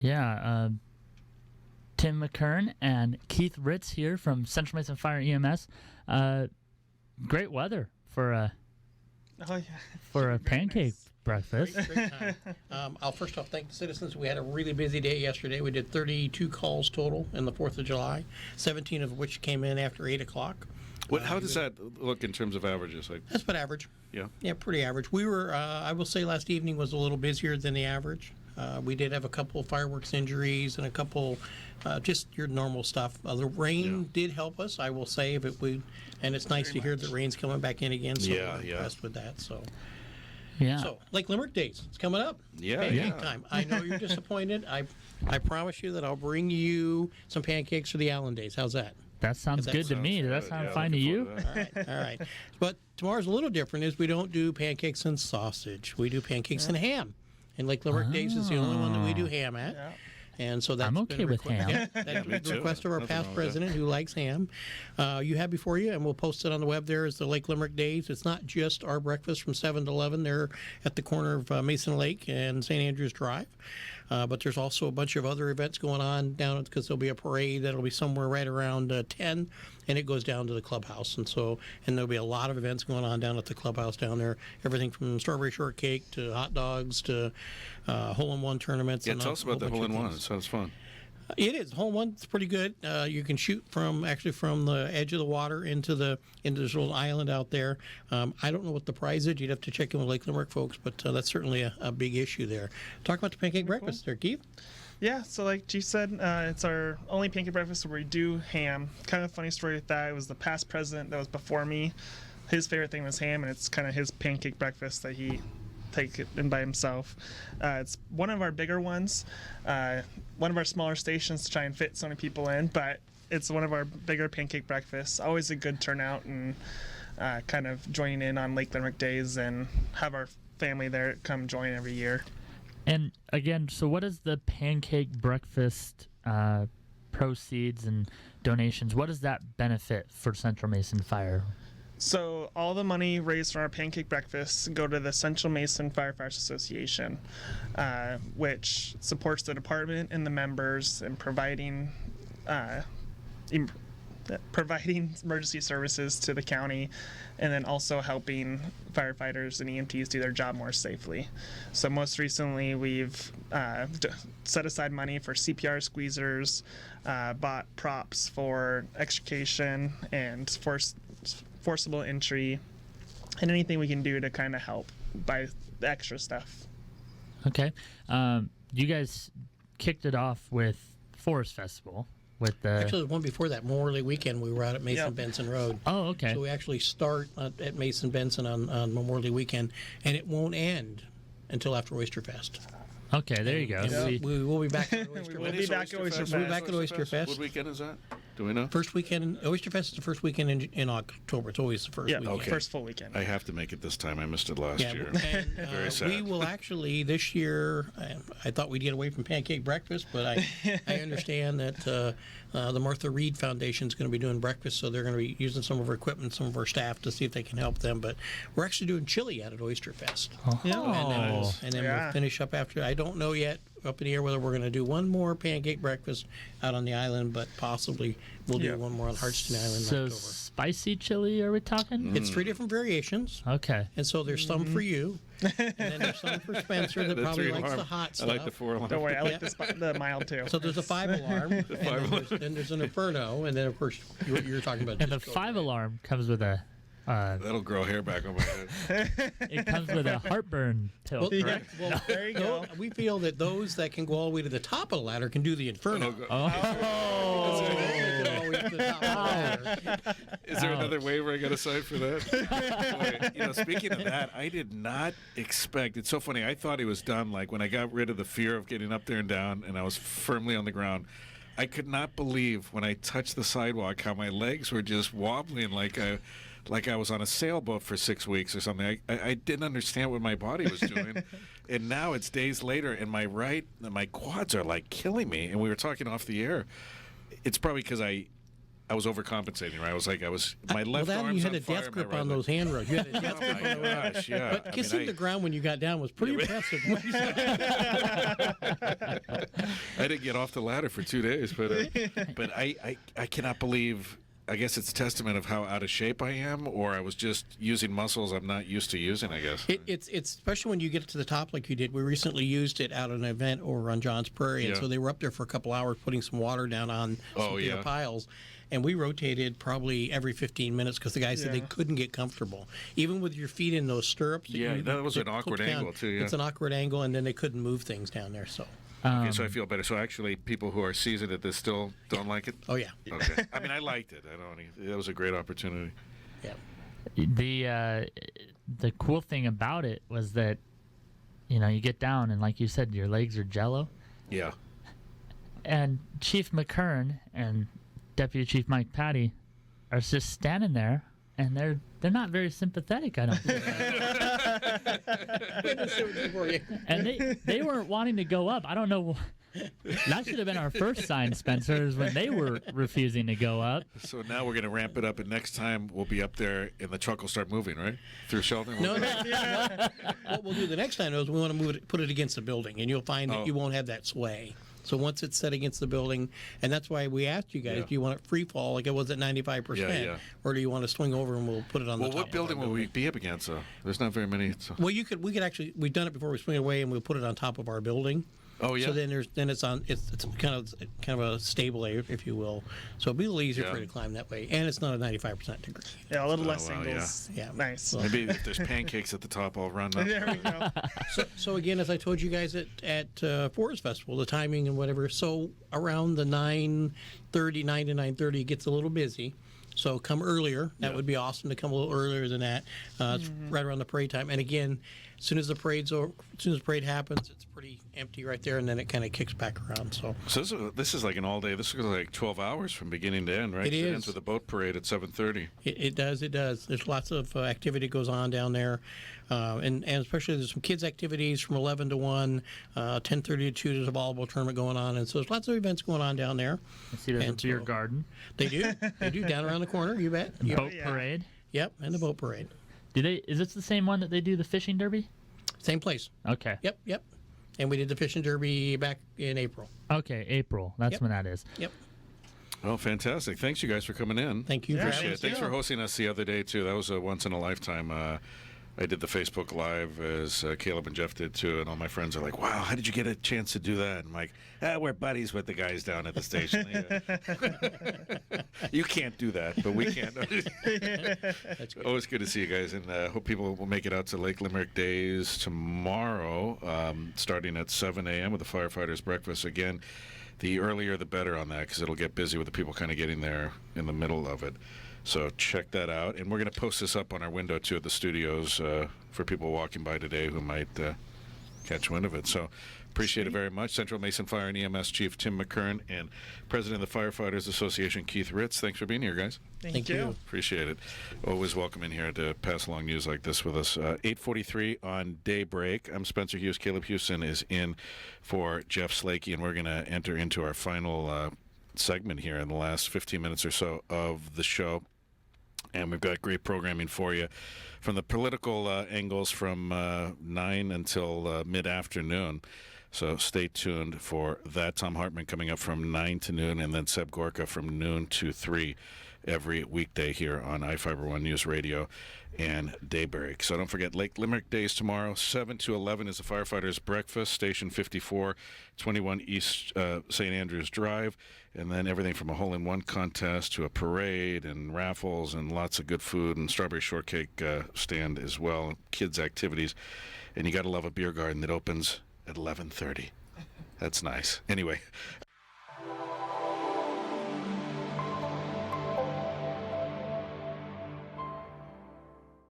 Yeah, Tim McKern and Keith Reitz here from Central Mason Fire EMS. Great weather for a pancake breakfast. Great time. I'll first off thank the citizens. We had a really busy day yesterday. We did 32 calls total in the 4th of July, 17 of which came in after 8 o'clock. How does that look in terms of averages? That's about average. Yeah, pretty average. We were, I will say, last evening was a little busier than the average. We did have a couple of fireworks injuries and a couple, just your normal stuff. The rain did help us, I will say, and it's nice to hear that rain's coming back in again. So we're impressed with that. So. Yeah. So, Lake Limerick Days, it's coming up. Pancake time. I know you're disappointed. I promise you that I'll bring you some pancakes for the Allen Days. How's that? That sounds good to me. Does that sound fine to you? All right. But tomorrow's a little different is we don't do pancakes and sausage. We do pancakes and ham. And Lake Limerick Days is the only one that we do ham at. Yeah. And so that's I'm okay with ham. That's a request of our past president who likes ham. You have before you, and we'll post it on the web there, is the Lake Limerick Days. It's not just our breakfast from 7 to 11 there at the corner of Mason Lake and St. Andrews Drive. But there's also a bunch of other events going on down because there'll be a parade that'll be somewhere right around 10, and it goes down to the clubhouse. And there'll be a lot of events going on down at the clubhouse down there. Everything from strawberry shortcake to hot dogs to hole-in-one tournaments. Yeah, tell us about the hole-in-one. It sounds fun. It is. Hole-in-one. It's pretty good. You can shoot from the edge of the water into this little island out there. I don't know what the prize is. You'd have to check in with Lake Limerick folks, but that's certainly a big issue there. Talk about the pancake breakfast there, Keith. Yeah, so like Chief said, it's our only pancake breakfast where we do ham. Kind of a funny story with that. It was the past president that was before me. His favorite thing was ham, and it's kind of his pancake breakfast that he take it in by himself. It's one of our bigger ones, one of our smaller stations to try and fit so many people in, but it's one of our bigger pancake breakfasts. Always a good turnout, and kind of joining in on Lake Limerick Days and have our family there come join every year. And again, so what is the pancake breakfast proceeds and donations? What does that benefit for Central Mason Fire? So all the money raised from our pancake breakfast go to the Central Mason Firefighters Association, which supports the department and the members in providing emergency services to the county, and then also helping firefighters and EMTs do their job more safely. So most recently we've set aside money for CPR squeezers, bought props for extrication and forcible entry, and anything we can do to kind of help buy the extra stuff. Okay. You guys kicked it off with Forest Festival. Actually, the one before that, Memorial Weekend, we were out at Mason Benson Road. Oh, okay. So we actually start at Mason Benson on Memorial Weekend, and it won't end until after Oyster Fest. Okay, there you go. We will be back at Oyster Fest. We'll be back at Oyster Fest. We'll be back at Oyster Fest. What weekend is that? Do we know? First weekend. Oyster Fest is the first weekend in October. It's always the first weekend. Okay. First full weekend. I have to make it this time. I missed it last year. And, Very sad. We will actually, this year, I thought we'd get away from pancake breakfast, but I understand that the Martha Reed Foundation is going to be doing breakfast, so they're going to be using some of our equipment, some of our staff to see if they can help them. But we're actually doing chili out at Oyster Fest. Oh. And then we'll finish up after. I don't know yet, up in the air, whether we're going to do one more pancake breakfast out on the island, but possibly we'll do one more on Hartston Island in October. So spicy chili, are we talking? It's 3 different variations. Okay. And so there's some for you, and then there's some for Spencer that probably likes the hot stuff. I like the 4 alarm. Don't worry, I like the mild too. So there's a 5 alarm, and then there's an Inferno, and then of course you're talking about. And the 5 alarm comes with a. That'll grow hair back on my head. It comes with a heartburn pill. Well, there you go. We feel that those that can go all the way to the top of the ladder can do the Inferno. Is there another waiver I got to sign for that? Boy, speaking of that, I did not expect. It's so funny. I thought it was done. Like when I got rid of the fear of getting up there and down, and I was firmly on the ground. I could not believe when I touched the sidewalk how my legs were just wobbling like I was on a sailboat for 6 weeks or something. I didn't understand what my body was doing. And now it's days later, and my quads are like killing me. And we were talking off the air. It's probably because I I was overcompensating, right? My left well, arm's you had on a fire, death grip my right on leg- those handrails. You had a death grip on the Gosh, yeah. But kissing the ground when you got down was pretty impressive. I didn't get off the ladder for 2 days, but I cannot believe. I guess it's a testament of how out of shape I am, or I was just using muscles I'm not used to using, I guess. It's especially when you get to the top like you did. We recently used it out at an event over on Johns Prairie, and Yeah. so they were up there for a couple hours putting some water down on some bigger piles. And we rotated probably every 15 minutes because the guys said they couldn't get comfortable. Even with your feet in those stirrups. That was an awkward angle, too, yeah. It's an awkward angle, and then they couldn't move things down there, so. Okay, so I feel better. So actually, people who are seasoned at this still don't like it? Oh, yeah. Okay. I mean, I liked it. That was a great opportunity. Yeah. The cool thing about it was that, you get down and like you said, your legs are jello. Yeah. And Chief McKern and Deputy Chief Mike Patty are just standing there, and they're not very sympathetic, I don't think. And they weren't wanting to go up. I don't know. That should have been our first sign, Spencer, is when they were refusing to go up. So now we're going to ramp it up, and next time we'll be up there, and the truck will start moving, right? Through shelter? No. What we'll do the next time is we want to put it against the building, and you'll find that you won't have that sway. So once it's set against the building, and that's why we asked you guys, do you want it free fall like it was at 95%, or do you want to swing over and we'll put it on the top? Well, what building will we be up against, though? There's not very many. So. Well, we could actually, we've done it before, we swing it away and we'll put it on top of our building. Oh yeah. So then it's kind of a stable area, if you will. So it'll be a little easier for you to climb that way, and it's not a 95% degree. Yeah, a little less wow, angles. Yeah. Nice. So- Maybe if there's pancakes at the top, I'll run up. There we go. So again, as I told you guys at Forest Festival, the timing and whatever. So around the 9 to 9:30, it gets a little busy. So come earlier. That would be awesome to come a little earlier than that. It's right around the parade time. And again, as soon as the parade happens, it's pretty empty right there, and then it kind of kicks back around. So this is like an all day. This is like 12 hours from beginning to end, right? It is. Ends with a boat parade at 7:30. It does. There's lots of activity goes on down there, and especially there's some kids activities from 11 to 1, 10:30 to 2. There's a volleyball tournament going on, and so there's lots of events going on down there. I see there's a beer so- garden. They do down around the corner. You bet. Boat parade. Yep, and the boat parade. Is this the same one that they do the fishing derby? Same place. Okay. Yep. And we did the fishing derby back in April. Okay, April. That's when that is. Yep. Oh, fantastic! Thanks, you guys, for coming in. Thank you. Yeah, for Appreciate having it. us. Thanks for hosting us the other day too. That was a once in a lifetime. I did the Facebook Live as Caleb and Jeff did too, and all my friends are like, "Wow, how did you get a chance to do that?" And I'm like, "We're buddies with the guys down at the station." You can't do that, but we can. That's good. Always good to see you guys, and hope people will make it out to Lake Limerick Days tomorrow, starting at 7 a.m. with the Firefighters Breakfast. Again, the earlier the better on that, because it'll get busy with the people kind of getting there in the middle of it. So check that out. And we're going to post this up on our window, too, at the studios for people walking by today who might catch wind of it. So appreciate it very much. Central Mason Fire and EMS Chief Tim McKern and President of the Firefighters Association Keith Reitz. Thanks for being here, guys. Thank you. Appreciate it. Always welcome in here to pass along news like this with us. 8:43 on Daybreak. I'm Spencer Hughes. Caleb Houston is in for Jeff Slakey, and we're going to enter into our final segment here in the last 15 minutes or so of the show. And we've got great programming for you from the political angles from 9 until mid-afternoon. So stay tuned for that. Tom Hartman coming up from 9 to noon, and then Seb Gorka from noon to 3 every weekday here on iFiber One News Radio and Daybreak. So don't forget, Lake Limerick Days tomorrow, 7 to 11 is the Firefighters Breakfast, Station 54, 21 East St. Andrews Drive, and then everything from a hole-in-one contest to a parade and raffles and lots of good food and strawberry shortcake stand as well, kids' activities. And you got to love a beer garden that opens at 11:30. That's nice. Anyway.